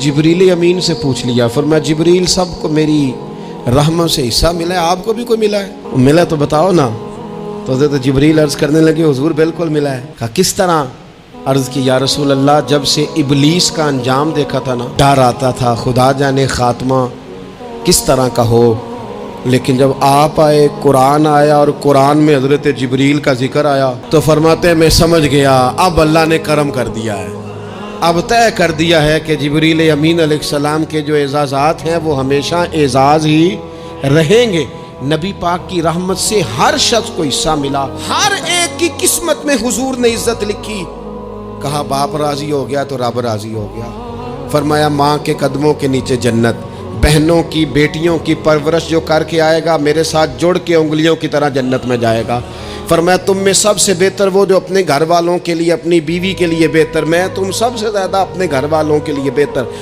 जिब्रील अमीन से पूछ लिया, फरमाया जिब्रील सबको मेरी रहमत से हिस्सा मिला है, आपको भी कोई मिला है? मिला तो बताओ ना। तो हज़रत जिब्रील अर्ज़ करने लगे, हुजूर बिल्कुल मिला है। कहा किस तरह? अर्ज़ की या रसूल अल्लाह, जब से इबलीस का अंजाम देखा था ना, डर आता था खुदा जाने खात्मा किस तरह का हो। लेकिन जब आप आए, कुरान आया और कुरान में हज़रत जिब्रील का जिक्र आया तो फरमाते हैं मैं समझ गया, अब अल्लाह ने करम कर दिया है, अब तय कर दिया है कि जिब्रील अमीन अलैहिस्सलाम के जो एजाज़ात हैं वो हमेशा एजाज़ ही रहेंगे। नबी पाक की रहमत से हर शख्स को हिस्सा मिला, हर एक की किस्मत में हुजूर ने इज्जत लिखी। कहा बाप राजी हो गया तो रब राजी हो गया। फरमाया माँ के कदमों के नीचे जन्नत, बहनों की बेटियों की परवरिश जो करके आएगा मेरे साथ जुड़ के उंगलियों की तरह जन्नत में जाएगा। फरमाया तुम में सबसे बेहतर वो जो अपने घर वालों के लिए, अपनी बीवी के लिए बेहतर, मैं तुम सबसे ज़्यादा अपने घर वालों के लिए बेहतर।